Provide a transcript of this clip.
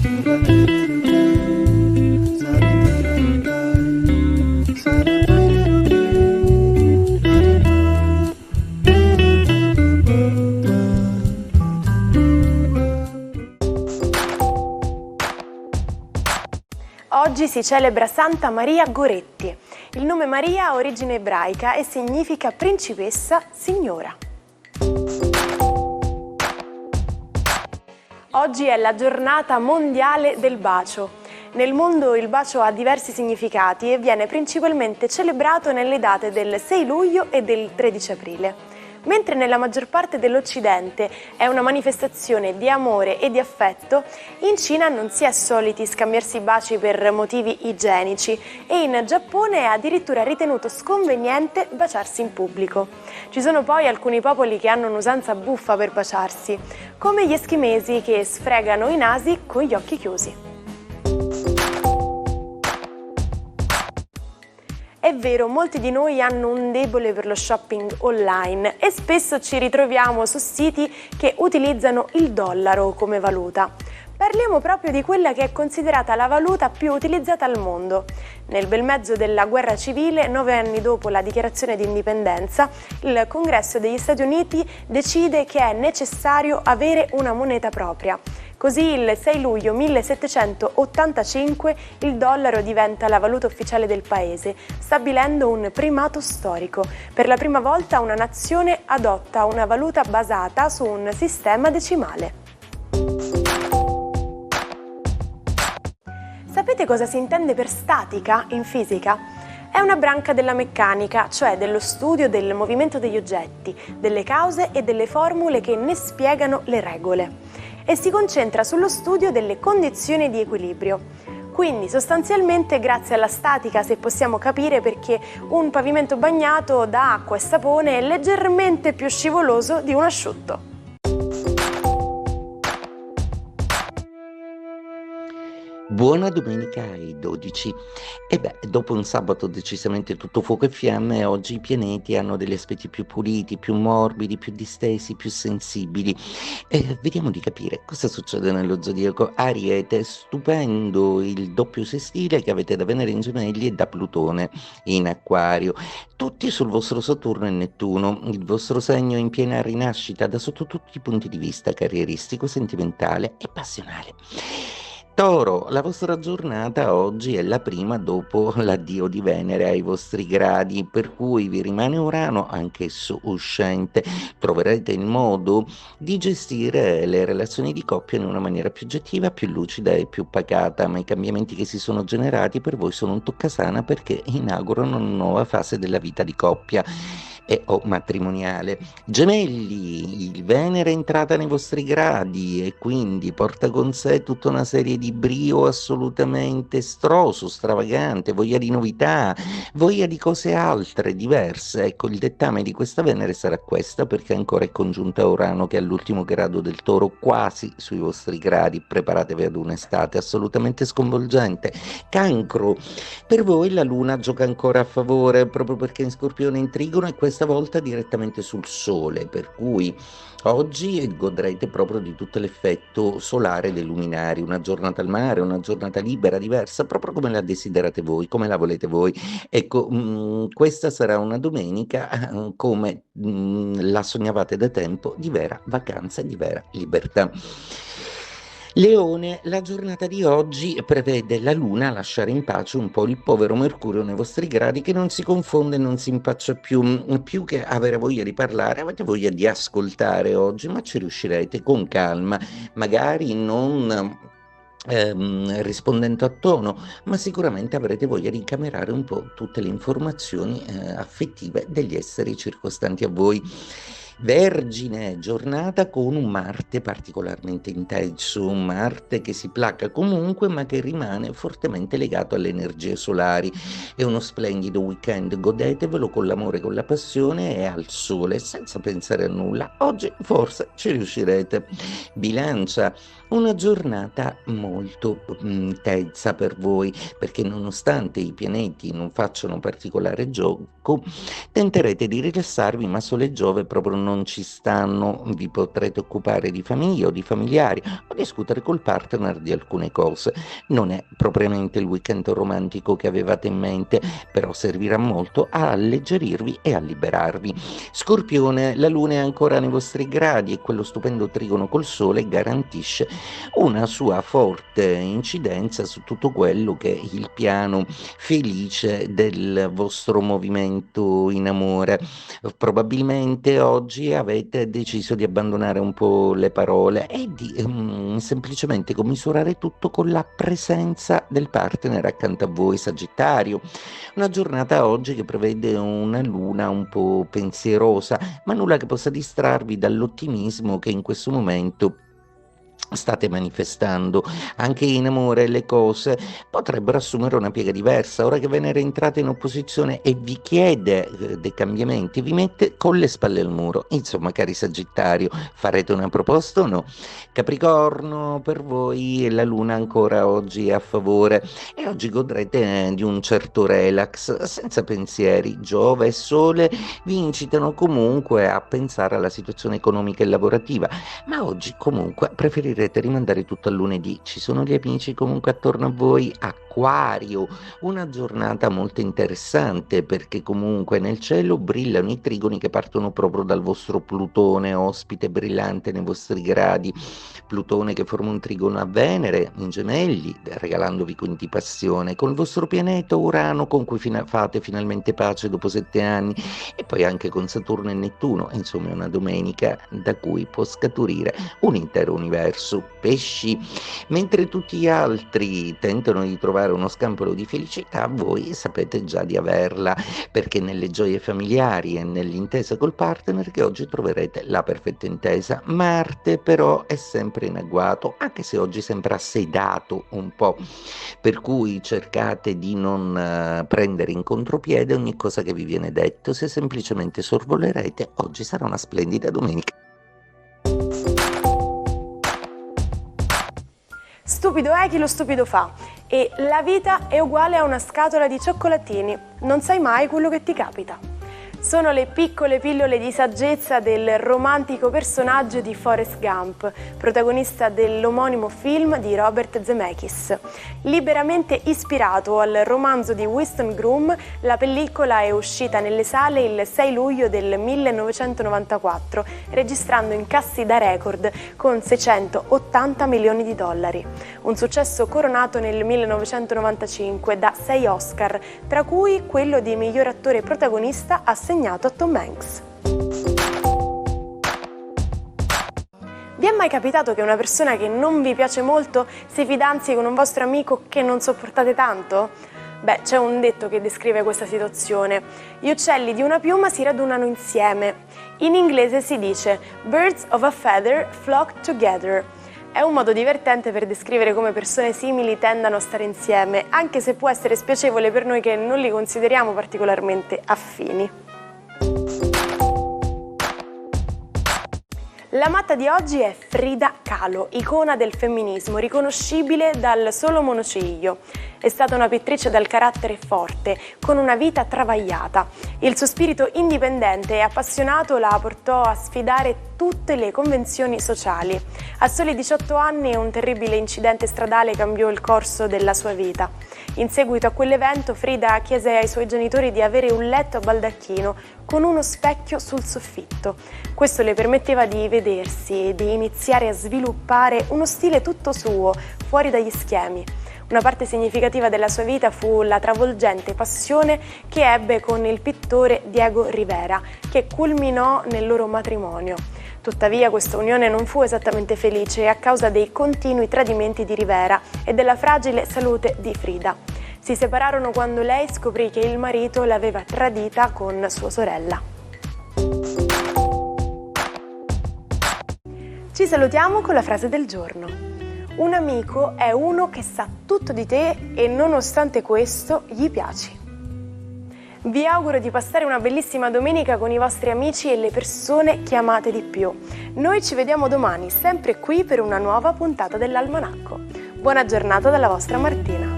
Oggi si celebra Santa Maria Goretti. Il nome Maria ha origine ebraica e significa principessa, signora. Oggi è la giornata mondiale del bacio. Nel mondo il bacio ha diversi significati e viene principalmente celebrato nelle date del 6 luglio e del 13 aprile. Mentre nella maggior parte dell'Occidente è una manifestazione di amore e di affetto, in Cina non si è soliti scambiarsi baci per motivi igienici e in Giappone è addirittura ritenuto sconveniente baciarsi in pubblico. Ci sono poi alcuni popoli che hanno un'usanza buffa per baciarsi, come gli eschimesi che sfregano i nasi con gli occhi chiusi. È vero, molti di noi hanno un debole per lo shopping online e spesso ci ritroviamo su siti che utilizzano il dollaro come valuta. Parliamo proprio di quella che è considerata la valuta più utilizzata al mondo. Nel bel mezzo della guerra civile, 9 anni dopo la dichiarazione di indipendenza, il Congresso degli Stati Uniti decide che è necessario avere una moneta propria. Così il 6 luglio 1785 il dollaro diventa la valuta ufficiale del paese, stabilendo un primato storico. Per la prima volta una nazione adotta una valuta basata su un sistema decimale. Sapete cosa si intende per statica in fisica? È una branca della meccanica, cioè dello studio del movimento degli oggetti, delle cause e delle formule che ne spiegano le regole. E si concentra sullo studio delle condizioni di equilibrio. Quindi sostanzialmente grazie alla statica, se possiamo capire perché un pavimento bagnato da acqua e sapone è leggermente più scivoloso di un asciutto. Buona domenica ai 12. E beh, dopo un sabato decisamente tutto fuoco e fiamme, oggi i pianeti hanno degli aspetti più puliti, più morbidi, più distesi, più sensibili. Vediamo di capire cosa succede nello zodiaco. Ariete, stupendo il doppio sestile che avete da Venere in Gemelli e da Plutone in Acquario. Tutti sul vostro Saturno e Nettuno, il vostro segno in piena rinascita da sotto tutti i punti di vista, carrieristico, sentimentale e passionale. Toro, la vostra giornata oggi è la prima dopo l'addio di Venere ai vostri gradi, per cui vi rimane Urano, anch'esso uscente. Troverete il modo di gestire le relazioni di coppia in una maniera più oggettiva, più lucida e più pacata, ma i cambiamenti che si sono generati per voi sono un toccasana perché inaugurano una nuova fase della vita di coppia o matrimoniale. Gemelli, il Venere è entrata nei vostri gradi e quindi porta con sé tutta una serie di brio assolutamente estroso, stravagante, voglia di novità, voglia di cose altre, diverse. Ecco, il dettame di questa Venere sarà questa, perché ancora è congiunta a Urano che è all'ultimo grado del Toro, quasi sui vostri gradi. Preparatevi ad un'estate assolutamente sconvolgente. Cancro, per voi la Luna gioca ancora a favore, proprio perché in Scorpione in Trigono e questa volta direttamente sul Sole, per cui oggi godrete proprio di tutto l'effetto solare dei luminari, una giornata al mare, una giornata libera, diversa, proprio come la desiderate voi, come la volete voi. Ecco, questa sarà una domenica come la sognavate da tempo, di vera vacanza e di vera libertà. Leone, la giornata di oggi prevede la Luna a lasciare in pace un po' il povero Mercurio nei vostri gradi, che non si confonde e non si impaccia più che avere voglia di parlare, avete voglia di ascoltare oggi, ma ci riuscirete con calma, magari non rispondendo a tono, ma sicuramente avrete voglia di incamerare un po' tutte le informazioni affettive degli esseri circostanti a voi. Vergine, giornata con un Marte particolarmente intenso, un Marte che si placa comunque ma che rimane fortemente legato alle energie solari. È uno splendido weekend, godetevelo con l'amore, con la passione e al sole, senza pensare a nulla. Oggi forse ci riuscirete. Bilancia, Una giornata molto tensa per voi, perché nonostante i pianeti non facciano particolare gioco, tenterete di rilassarvi, ma Sole e Giove proprio non ci stanno. Vi potrete occupare di famiglia o di familiari o discutere col partner di alcune cose. Non è propriamente il weekend romantico che avevate in mente, però servirà molto a alleggerirvi e a liberarvi. Scorpione, la luna è ancora nei vostri gradi e quello stupendo trigono col sole garantisce una sua forte incidenza su tutto quello che è il piano felice del vostro movimento in amore. Probabilmente oggi avete deciso di abbandonare un po' le parole e di semplicemente commisurare tutto con la presenza del partner accanto a voi, Sagittario. Una giornata oggi che prevede una luna un po' pensierosa, ma nulla che possa distrarvi dall'ottimismo che in questo momento state manifestando. Anche in amore le cose potrebbero assumere una piega diversa. Ora che Venere è entrata in opposizione e vi chiede dei cambiamenti, vi mette con le spalle al muro. Insomma, cari Sagittario, farete una proposta o no? Capricorno, per voi la luna ancora oggi è a favore e oggi godrete di un certo relax, senza pensieri. Giove e Sole vi incitano comunque a pensare alla situazione economica e lavorativa, ma oggi comunque preferirete rimandare tutto a lunedì. Ci sono gli amici comunque attorno a voi. Acquario, una giornata molto interessante perché comunque nel cielo brillano i trigoni che partono proprio dal vostro Plutone, ospite brillante nei vostri gradi. Plutone che forma un trigono a Venere in Gemelli, regalandovi quindi passione, con il vostro pianeta Urano con cui fate finalmente pace dopo 7 anni, e poi anche con Saturno e Nettuno. Insomma, è una domenica da cui può scaturire un intero universo. Pesci, mentre tutti gli altri tentano di trovare uno scampolo di felicità, voi sapete già di averla, perché nelle gioie familiari e nell'intesa col partner che oggi troverete la perfetta intesa. Marte però è sempre in agguato, anche se oggi sembra sedato un po', per cui cercate di non prendere in contropiede ogni cosa che vi viene detto. Se semplicemente sorvolerete, oggi sarà una splendida domenica. Stupido è chi lo stupido fa, e la vita è uguale a una scatola di cioccolatini, non sai mai quello che ti capita. Sono le piccole pillole di saggezza del romantico personaggio di Forrest Gump, protagonista dell'omonimo film di Robert Zemeckis. Liberamente ispirato al romanzo di Winston Groom, la pellicola è uscita nelle sale il 6 luglio del 1994, registrando incassi da record con 680 milioni di dollari. Un successo coronato nel 1995 da 6 Oscar, tra cui quello di miglior attore protagonista assegnato a Tom Hanks. Vi è mai capitato che una persona che non vi piace molto si fidanzi con un vostro amico che non sopportate tanto? Beh, c'è un detto che descrive questa situazione. Gli uccelli di una piuma si radunano insieme. In inglese si dice "Birds of a feather flock together". È un modo divertente per descrivere come persone simili tendano a stare insieme, anche se può essere spiacevole per noi che non li consideriamo particolarmente affini. La matta di oggi è Frida Kahlo, icona del femminismo, riconoscibile dal solo monociglio. È stata una pittrice dal carattere forte, con una vita travagliata. Il suo spirito indipendente e appassionato la portò a sfidare tutte le convenzioni sociali. A soli 18 anni un terribile incidente stradale cambiò il corso della sua vita. In seguito a quell'evento Frida chiese ai suoi genitori di avere un letto a baldacchino con uno specchio sul soffitto. Questo le permetteva di vedersi e di iniziare a sviluppare uno stile tutto suo, fuori dagli schemi. Una parte significativa della sua vita fu la travolgente passione che ebbe con il pittore Diego Rivera, che culminò nel loro matrimonio. Tuttavia questa unione non fu esattamente felice a causa dei continui tradimenti di Rivera e della fragile salute di Frida. Si separarono quando lei scoprì che il marito l'aveva tradita con sua sorella. Ci salutiamo con la frase del giorno. Un amico è uno che sa tutto di te e nonostante questo gli piaci. Vi auguro di passare una bellissima domenica con i vostri amici e le persone che amate di più. Noi ci vediamo domani, sempre qui per una nuova puntata dell'Almanacco. Buona giornata dalla vostra Martina.